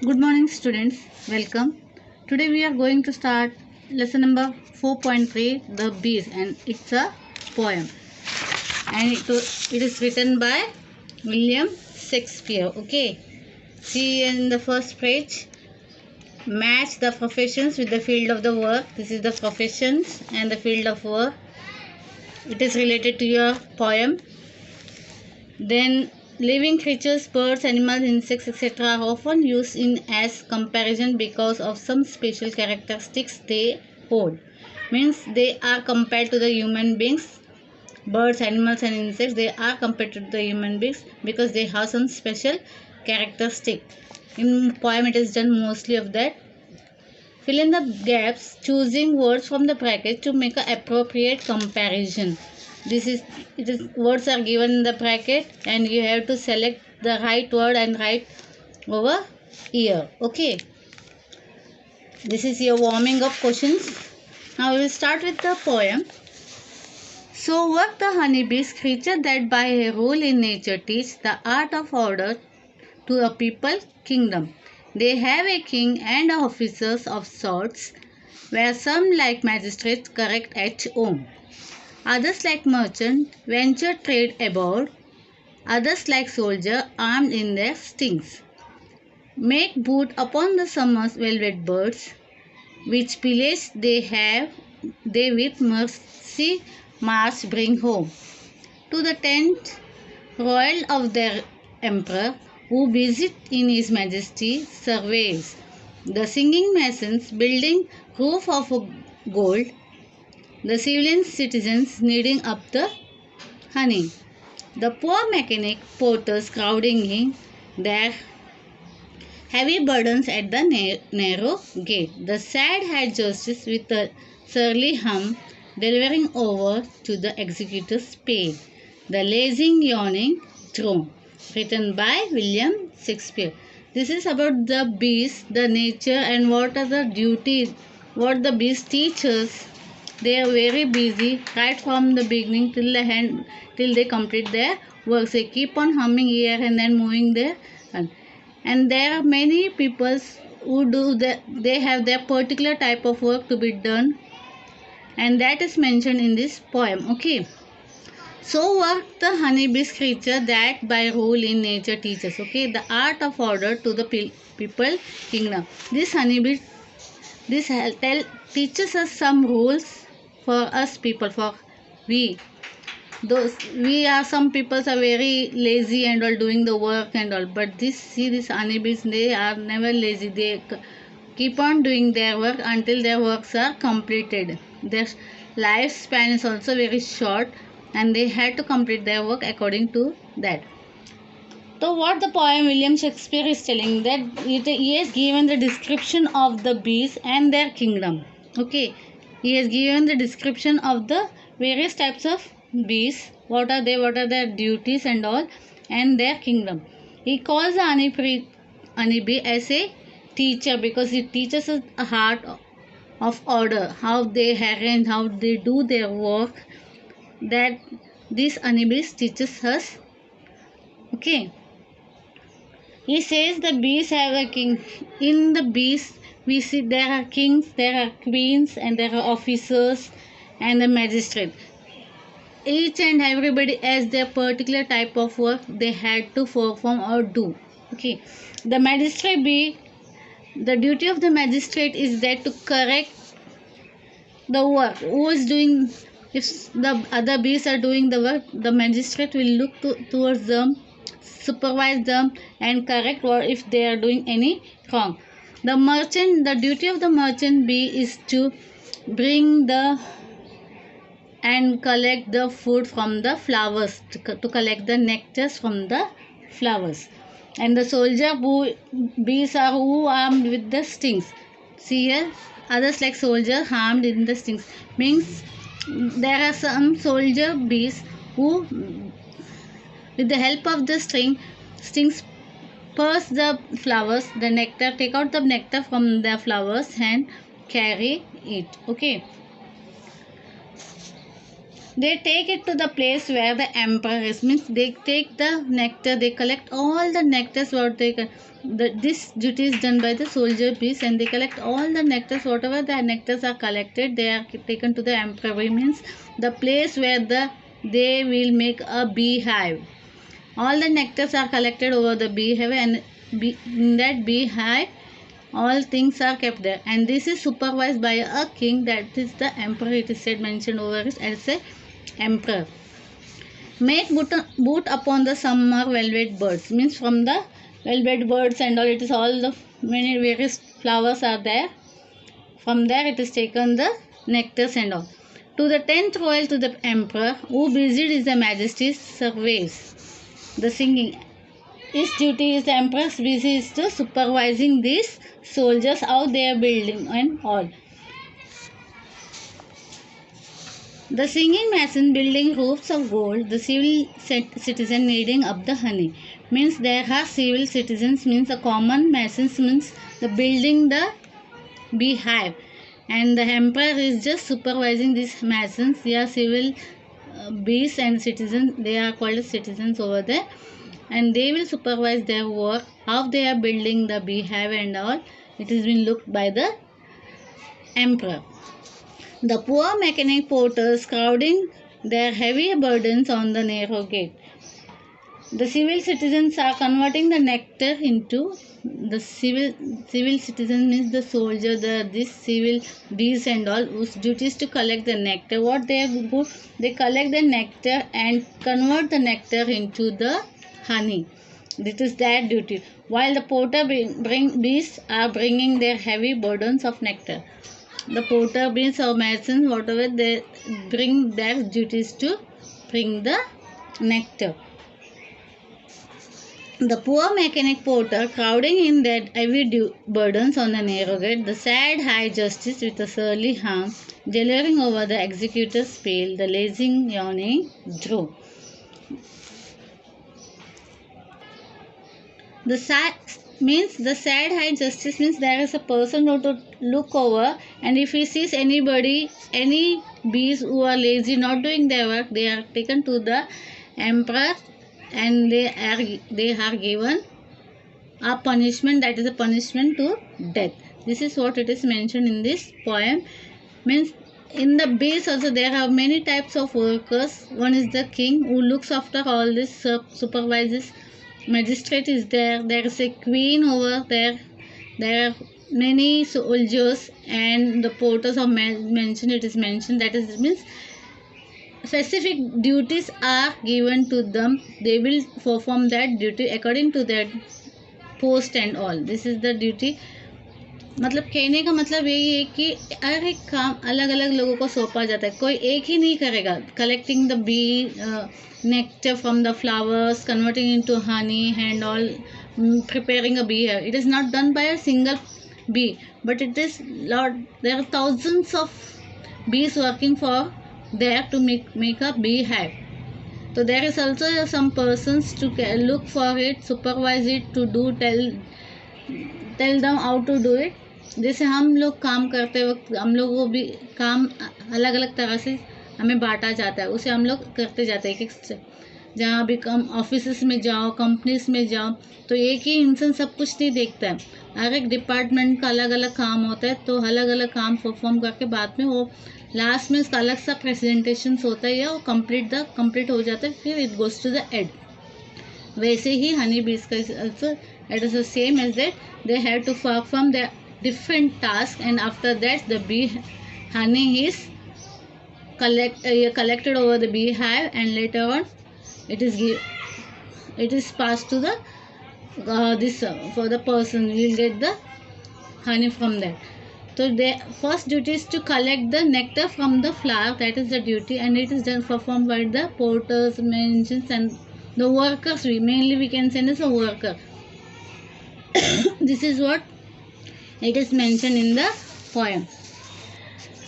Good morning, students. Welcome. Today we are going to start lesson number 4.3, The Bees, and it's a poem. And it is written by William Shakespeare. Okay. See in the first page, match the professions with the field of the work. This is the professions and the field of work. It is related to your poem. Then living creatures, birds, animals, insects, etc. are often used in as comparison because of some special characteristics they hold. Means they are compared to the human beings. Birds, animals and insects, they are compared to the human beings because they have some special characteristic. In poem it is done mostly of that. Fill in the gaps choosing words from the bracket to make an appropriate comparison. It is words are given in the bracket and you have to select the right word and write over here. Okay. This is your warming up questions. Now we will start with the poem. So work the honeybees, creature that by a rule in nature teach the art of order to a people kingdom. They have a king and officers of sorts, where some like magistrates correct at home. Others like merchant venture trade abroad. Others like soldier armed in their stings. Make boot upon the summer's velvet birds, which pillage they with mercy march bring home. To the tent royal of their emperor, who visit in his majesty surveys the singing masons building roof of gold, the civilian citizens kneading up the honey, the poor mechanic porters crowding in their heavy burdens at the narrow gate, the sad-haired justice with a surly hum delivering over to the executor's pay, the lazy yawning throne. Written by William Shakespeare. This is about the bees, the nature, and what are the duties, what the bees teach us. They are very busy right from the beginning till the end, till they complete their work. They keep on humming here and then moving there, and there are many people who do that. They have their particular type of work to be done, and that is mentioned in this poem. Okay. So work the honeybees creature that by rule in nature teaches. Okay, the art of order to the people kingdom. This honeybee, teaches us some rules for us people. For we, those we are some people are very lazy and all doing the work and all. But these honeybees, they are never lazy. They keep on doing their work until their works are completed. Their lifespan is also very short and they had to complete their work according to that. So what the poem William Shakespeare is telling, that he has given the description of the bees and their kingdom. Okay, he has given the description of the various types of bees, what are their duties and all, and their kingdom. He calls the honeybee as a teacher because it teaches us a heart of order, how they arrange, how they do their work, that this honeybees teaches us. Okay, he says the bees have a king. In the bees we see there are kings, there are queens, and there are officers and the magistrate. Each and everybody has their particular type of work they had to perform or do. Okay, the magistrate bee, the duty of the magistrate is that to correct the work. Who is doing, if the other bees are doing the work, the magistrate will look towards them, supervise them and correct or if they are doing any wrong. The duty of the merchant bee is to bring the and collect the food from the flowers, to collect the nectars from the flowers. And the soldier bees are who armed with the stings. See here, others like soldier harmed in the stings. Means there are some soldier bees who, with the help of the stings, purse the flowers, the nectar, take out the nectar from the flowers and carry it. Okay. They take it to the place where the emperor is. Means they take the nectar, they collect all the nectars what this duty is done by the soldier bees, and they collect all the nectars. Whatever the nectars are collected, they are taken to the emperor. Means the place where they will make a beehive. All the nectars are collected over the beehive, and in that beehive all things are kept there, and this is supervised by a king, that is the emperor. It is said, mentioned over it as a emperor. Make boot upon the summer velvet birds. Means from the velvet birds and all, it is all the many various flowers are there. From there it is taken the nectars and all. To the 10th royal, to the emperor, who busied is the majesty's surveys. The singing. His duty is the emperor's busy is to supervising these soldiers, how they are building and all. The singing mason building roofs of gold, the civil citizen kneading up the honey. Means there are civil citizens, means the common masons, means the building the beehive, and the emperor is just supervising these masons. They are civil bees and citizens, they are called as citizens over there, and they will supervise their work, how they are building the beehive and all. It has been looked by the emperor. The poor mechanic porters crowding their heavy burdens on the narrow gate. The civil citizens are converting the nectar into the civil citizen, means the soldier, this civil bees and all, whose duty is to collect the nectar. What they do, they collect the nectar and convert the nectar into the honey. This is their duty. While the porter bees are bringing their heavy burdens of nectar. The porter bees or masons, whatever they bring, their duties to bring the nectar. The poor mechanic porter crowding in their heavy burdens on the narrow gate, the sad high justice with a surly harm, delivering over the executor's pale, the lazy yawning drew. The sad high justice means there is a person who to look over, and if he sees anybody, any bees who are lazy, not doing their work, they are taken to the emperor, and they are given a punishment, that is a punishment to death. This is what it is mentioned in this poem. Means in the bees also there are many types of workers. One is the king who looks after all this, supervises. Magistrate is there. There is a queen over there. There are many soldiers, and the porters are mentioned. It is mentioned, that is, means specific duties are given to them. They will perform that duty according to their post and all. This is the duty. मतलब कहने का मतलब यही है कि हर एक काम अलग अलग लोगों को सौंपा जाता है, कोई एक ही नहीं करेगा. Collecting the bee nectar from the flowers, converting into honey and all, preparing a bee. It is not done by a single bee, but it is there are thousands of bees working for there to make a beehive. So there is also some persons to look for it, supervise it, to do, tell them how to do it. जैसे हम लोग काम करते वक्त हम लोगों को भी काम अलग अलग तरह से हमें बांटा जाता है, उसे हम लोग करते जाते हैं. एक जहाँ भी ऑफिस में जाओ, कंपनीज में जाओ, तो एक ही इंसान सब कुछ नहीं देखता है. हर एक डिपार्टमेंट का अलग अलग काम होता है, तो अलग अलग काम परफॉर्म करके बाद में वो लास्ट में उसका अलग सा प्रेजेंटेशन होता है, या वो कंप्लीट हो जाता है, फिर it goes to the end. वैसे ही हनी बीज का also it is the same as that. They have to perform the different tasks, and after that the bee honey is collected over the beehive, and later on it is passed to the for the person will get the honey from that. So the first duty is to collect the nectar from the flower, that is the duty, and it is done performed by the porters, mentions, and the workers. We can send as a worker. This is what it is mentioned in the poem.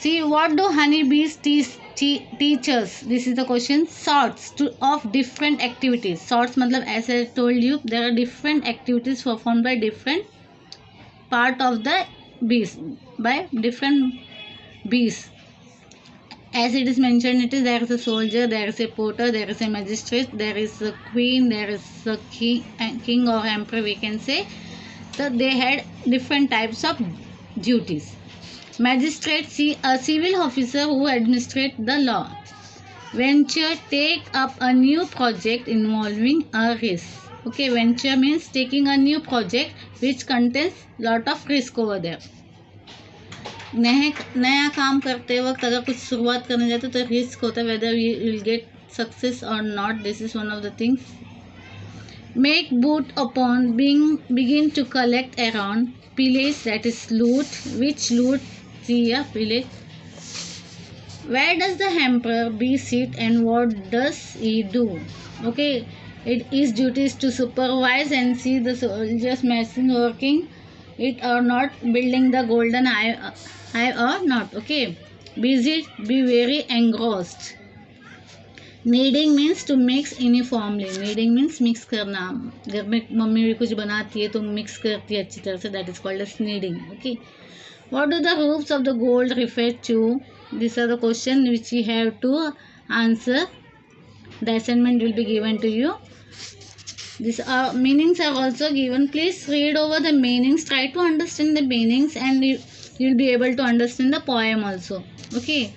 See, what do honeybees teach us? This is the question. Sorts of different activities. Sorts matlab, as I told you, there are different activities performed by different part of the bees, by different bees. as it is mentioned, it is there is a soldier, there is a porter, there is a magistrate, there is a queen, there is a king or emperor, we can say. So they had different types of duties. Magistrate, a civil officer who administrates the law. Venture, take up a new project involving a risk. Okay, venture means taking a new project which contains lot of risk over there. नया काम करते वक्त अगर कुछ शुरुआत करने जाते तो रिस्क होता है, whether you will get success or not. This is one of the things. Make boot upon begin to collect around pillage, that is loot. Which loot? See a pillage. Where does the emperor be sit and what does he do? Okay, his duty is to supervise and see the soldiers machine working it or not, building the golden eye or not. Okay, busy, be very engrossed. Kneading means to mix uniformly. Kneading means mix करना. घर में mummy भी कुछ बनाती है तो mix करती है अच्छी तरह से. That is called as kneading. Okay. What do the roofs of the gold refer to? These are the questions which you have to answer. The assignment will be given to you. These meanings are also given. Please read over the meanings. Try to understand the meanings and you will be able to understand the poem also. Okay.